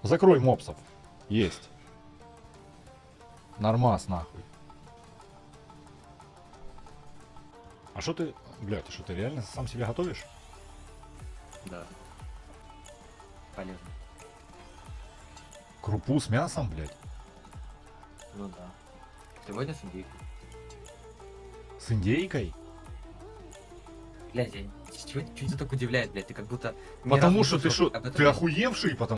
Закрой мопсов. Есть. Нормас, нахуй. А что ты... Блядь, ты что, ты реально сам себе готовишь? Да. Полезно. Крупу с мясом, блядь? Ну да. Сегодня с индейкой. С индейкой? Блядь, чего тебя так удивляет, блядь? Ты как будто... ни Потому разу не что ты слышал что, об этом. ты охуевший, потому